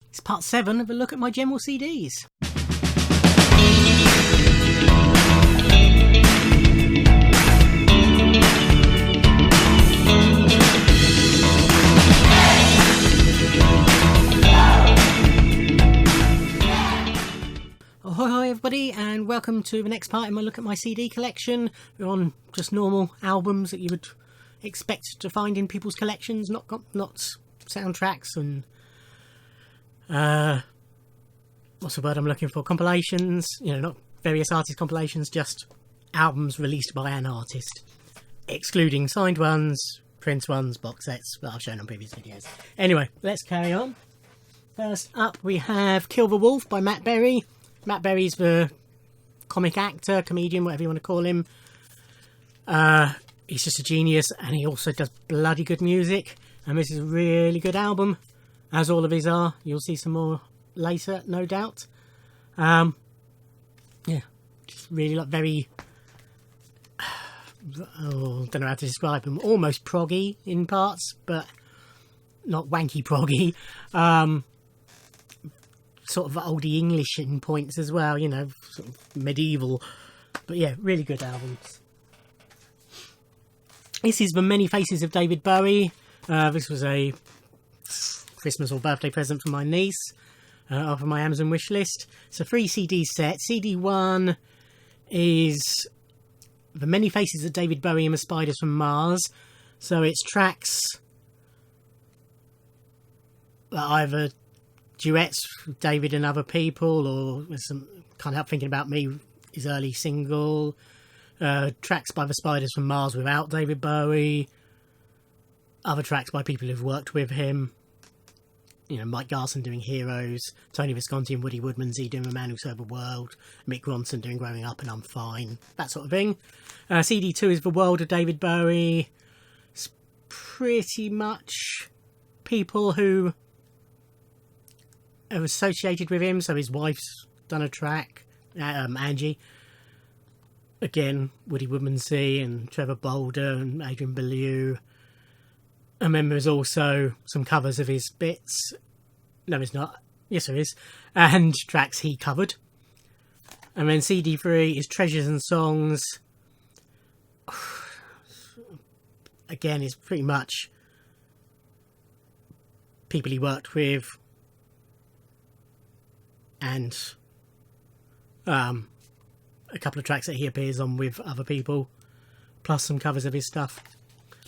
It's part 7 of a look at my general CDs. Hi everybody, and welcome to the next part in my look at my CD collection. We're on just normal albums that you would expect to find in people's collections, not soundtracks and what's the word I'm looking for? Compilations, not various artist compilations, just albums released by an artist, excluding signed ones, print ones, box sets that I've shown on previous videos. Anyway, let's carry on. First up we have Kill the Wolf by Matt Berry. Matt Berry's the comic actor, comedian, whatever you want to call him. He's just a genius, and he also does bloody good music. And this is a really good album, as all of his are. You'll see some more later, no doubt. Yeah, just really very... don't know how to describe him. Almost proggy in parts, but not wanky proggy. Sort of oldie English in points as well, sort of medieval. But yeah, really good albums. This is The Many Faces of David Bowie. This was a Christmas or birthday present from my niece off of my Amazon wish list. It's a 3 CD set. CD 1 is The Many Faces of David Bowie and the Spiders from Mars. So it's tracks that either duets with David and other people, or with some Can't Help Thinking About Me, his early single, tracks by the Spiders from Mars without David Bowie, other tracks by people who've worked with him, Mike Garson doing Heroes, Tony Visconti and Woody Woodmansey doing The Man Who Sold the World, Mick Ronson doing Growing Up and I'm Fine, that sort of thing. CD 2 is The World of David Bowie. It's pretty much people who are associated with him, so his wife's done a track, Angie. Again, Woody Woodmansey and Trevor Bolder and Adrian Belew. And then there's also some covers of his bits. No, it's not. Yes, there is. And tracks he covered. And then CD 3 is Treasures and Songs. Again, it's pretty much people he worked with, and a couple of tracks that he appears on with other people, plus some covers of his stuff.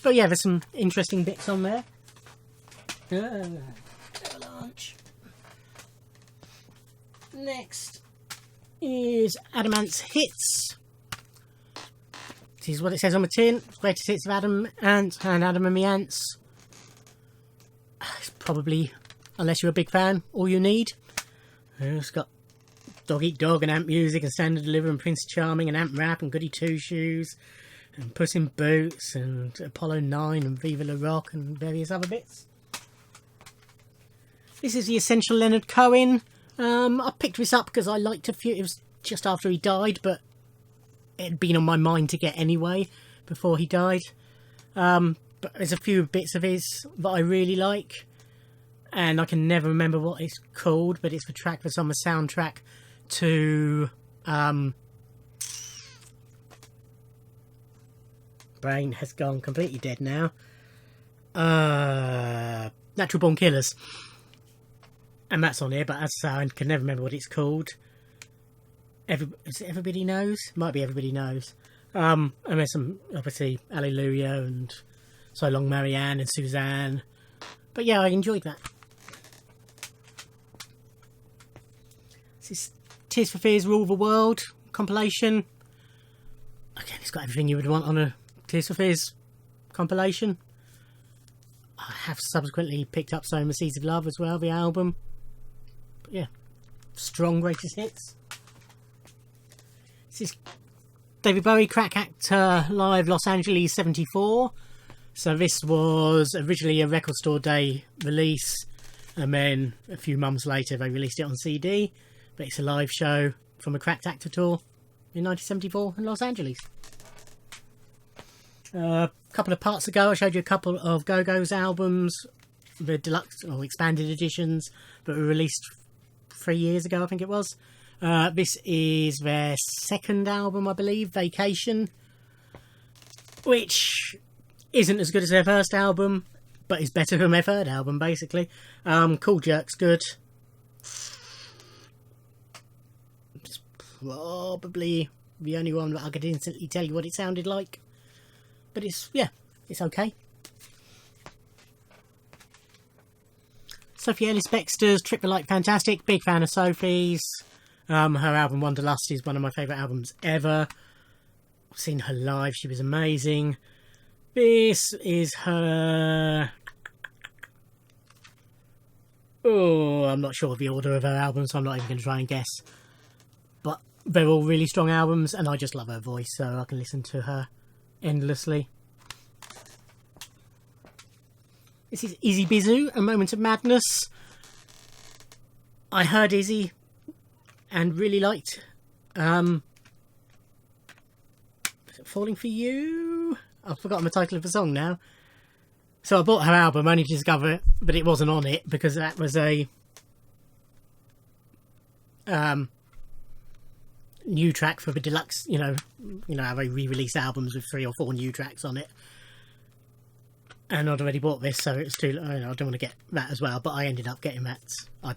But yeah, there's some interesting bits on there. Lunch. Next is Adamant's Hits. This is what it says on the tin. Greatest hits of Adam Ant and Adam and the Ants. It's probably, unless you're a big fan, all you need. It's got Dog Eat Dog and Ant Music and Stand and Deliver and Prince Charming and Ant Rap and Goody Two Shoes and Puss in Boots and Apollo 9 and Viva La Rock and various other bits. This is the Essential Leonard Cohen. I picked this up because I liked a few. It was just after he died, but it had been on my mind to get anyway before he died. But there's a few bits of his that I really like, and I can never remember what it's called, but it's the track that's on the soundtrack to brain has gone completely dead now. Natural Born Killers, and that's on here, but as I say, I can never remember what it's called. Everybody Knows? Might be Everybody Knows. And there's some, obviously, Alleluia and So Long Marianne and Suzanne. But yeah, I enjoyed that. This is Tears for Fears Rule the World compilation. Again, it's got everything you would want on a Tears for Fears compilation. I have subsequently picked up Sowing the Seeds of Love as well, the album. But yeah, strong greatest hits. This is David Bowie, Crack Actor Live Los Angeles 74. So this was originally a Record Store Day release, and then a few months later they released it on CD. But it's a live show from a Cracked Actor tour in 1974 in Los Angeles. A couple of parts ago I showed you a couple of GoGo's albums the deluxe or expanded editions that were released 3 years ago, I think it was. This is their second album, I believe, Vacation, which isn't as good as their first album, but is better than their third album, basically. Cool Jerk's good. It's probably the only one that I could instantly tell you what it sounded like. But it's okay. Sophie Ellis-Bextor's Trip the Light Fantastic. Big fan of Sophie's. Her album Wanderlust is one of my favourite albums ever. I've seen her live. She was amazing. This is her... Oh, I'm not sure of the order of her albums, so I'm not even going to try and guess. But they're all really strong albums, and I just love her voice, so I can listen to her endlessly. This is Izzy Bazoo, A Moment of Madness. I heard Izzy and really liked Falling for You? I've forgotten the title of the song now. So I bought her album only to discover it, but it wasn't on it because that was a new track for the deluxe, you know how they re-release albums with 3 or 4 new tracks on it. And I'd already bought this, so it's too... I don't want to get that as well, but I ended up getting that. I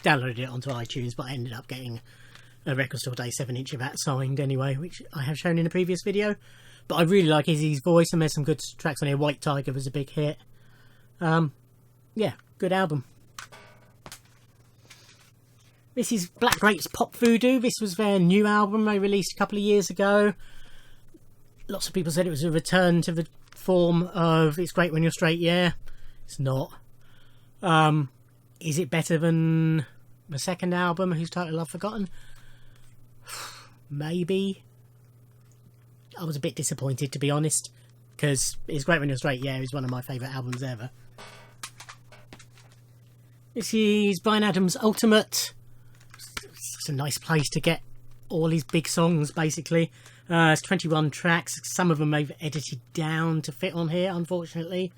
downloaded it onto iTunes, but I ended up getting a Record Store Day 7-inch of that signed anyway, which I have shown in a previous video. But I really like Izzy's voice, and there's some good tracks on here. White Tiger was a big hit. Yeah, good album. This is Black Grapes Pop Voodoo. This was their new album they released a couple of years ago. Lots of people said it was a return to the form of It's Great When You're Straight. Yeah, it's not. Is it better than the second album, whose title I've forgotten? Maybe. I was a bit disappointed, to be honest, because It's Great When You're Straight, yeah, is one of my favourite albums ever. This is Bryan Adams' Ultimate. It's a nice place to get all his big songs, basically. It's 21 tracks. Some of them they've edited down to fit on here, unfortunately.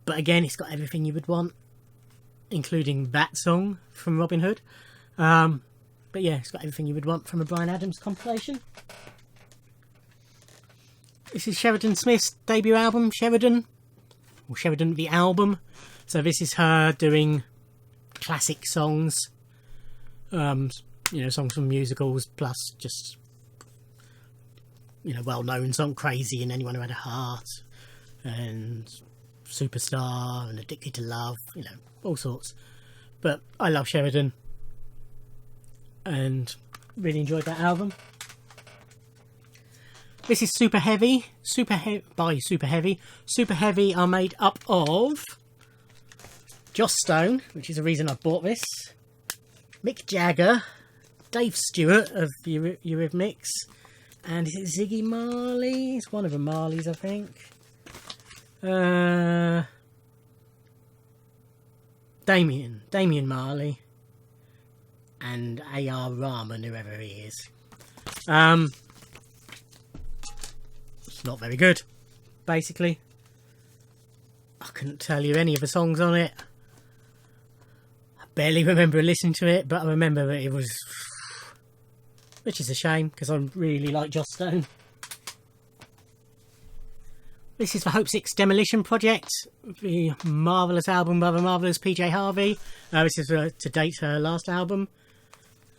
But again, it's got everything you would want, including that song from Robin Hood. But yeah, it's got everything you would want from a Bryan Adams compilation. This is Sheridan Smith's debut album, Sheridan. Or Sheridan the album. So this is her doing classic songs. Songs from musicals, plus just, well-known song, Crazy and Anyone Who Had a Heart, and Superstar, and Addicted to Love, all sorts. But I love Sheridan, and really enjoyed that album. This is Super Heavy. By Super Heavy. Super Heavy are made up of Joss Stone, which is the reason I bought this, Mick Jagger, Dave Stewart of Eurythmics, and is it Ziggy Marley? It's one of the Marleys, I think. Damian Marley, and A.R. Rahman, whoever he is. It's not very good, basically. I couldn't tell you any of the songs on it. I barely remember listening to it, but I remember that it was... which is a shame, because I really like Joss Stone. This is the Hope 6 Demolition Project, the marvellous album by the marvellous PJ Harvey. This is to date her last album,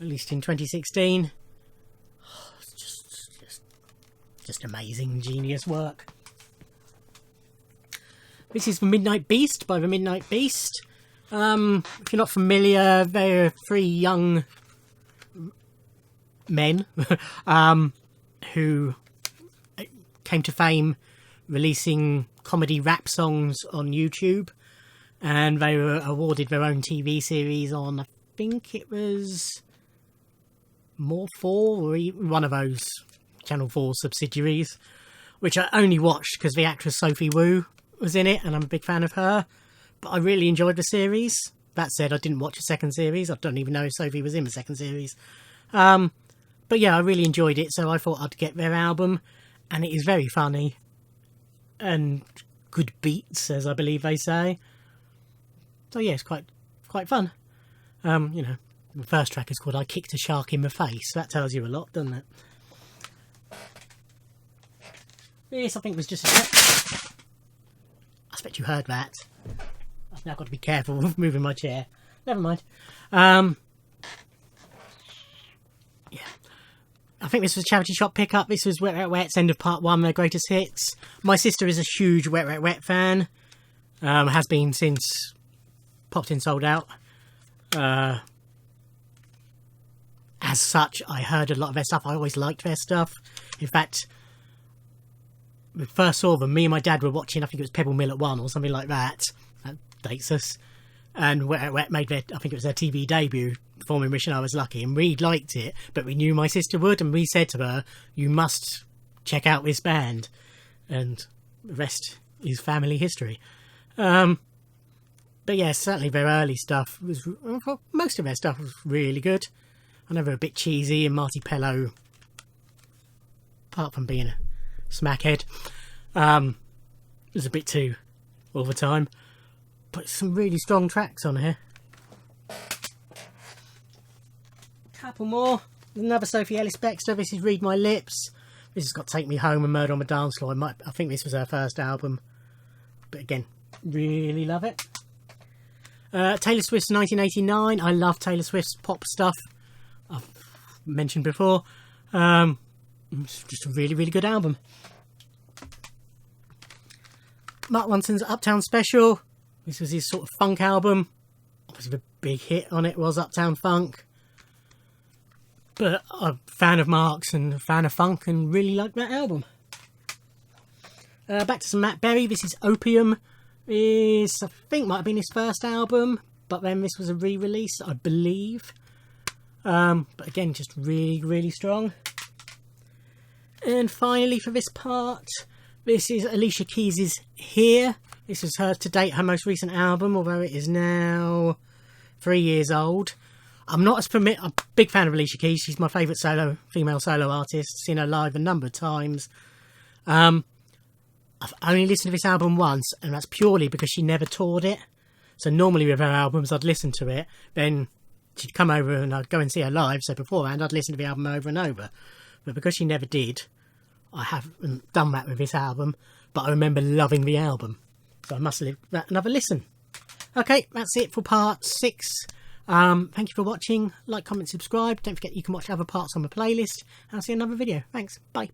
released in 2016. It's just amazing, genius work. This is The Midnight Beast by The Midnight Beast. If you're not familiar, they're 3 young men who came to fame releasing comedy rap songs on YouTube, and they were awarded their own TV series on, I think it was More 4 or one of those Channel 4 subsidiaries, which I only watched because the actress Sophie Wu was in it and I'm a big fan of her. But I really enjoyed the series. That said, I didn't watch the second series. I don't even know if Sophie was in the second series. But yeah, I really enjoyed it, so I thought I'd get their album, and it is very funny and good beats, as I believe they say. So yeah, it's quite fun. You know, the first track is called "I Kicked a Shark in the Face." So that tells you a lot, doesn't it? This, I think, was just I expect you heard that. I've now got to be careful of moving my chair. Never mind. Yeah. I think this was a charity shop pickup. This was Wet Wet Wet's end of part 1, their greatest hits. My sister is a huge Wet Wet Wet fan. Has been since Popped In Sold Out. As such, I heard a lot of their stuff. I always liked their stuff. In fact, we first saw them, me and my dad were watching, I think it was Pebble Mill at 1 or something like that. That dates us. And Wet Wet Wet made their, I think it was their TV debut, performing Wish I Was Lucky, and we liked it, but we knew my sister would, and we said to her, you must check out this band. And the rest is family history. But yeah, certainly their early stuff was, most of their stuff was really good. I know they were a bit cheesy, and Marty Pello, apart from being a smackhead, was a bit too all the time. But some really strong tracks on here. Couple more. Another Sophie Ellis Bextor. This is Read My Lips. This has got Take Me Home and Murder on the Dance Floor. I think this was her first album. But again, really love it. Taylor Swift's 1989. I love Taylor Swift's pop stuff. I've mentioned before. It's just a really, really good album. Mark Ronson's Uptown Special. This was his sort of funk album. Obviously the big hit on it was Uptown Funk. But I'm a fan of Mark's and a fan of funk and really like that album. Back to some Matt Berry. This is Opium. This, I think, might have been his first album. But then this was a re-release, I believe. But again, just really, really strong. And finally for this part, this is Alicia Keys' Here. This is her, to date, her most recent album, although it is now 3 years old. I'm not as a big fan of Alicia Keys. She's my favourite female solo artist. Seen her live a number of times. I've only listened to this album once, and that's purely because she never toured it. So normally with her albums, I'd listen to it, then she'd come over and I'd go and see her live. So beforehand, I'd listen to the album over and over. But because she never did, I haven't done that with this album. But I remember loving the album. So I must give that another listen. Okay, that's it for part 6. Thank you for watching. Like, comment, subscribe. Don't forget you can watch other parts on the playlist. And I'll see you in another video. Thanks. Bye.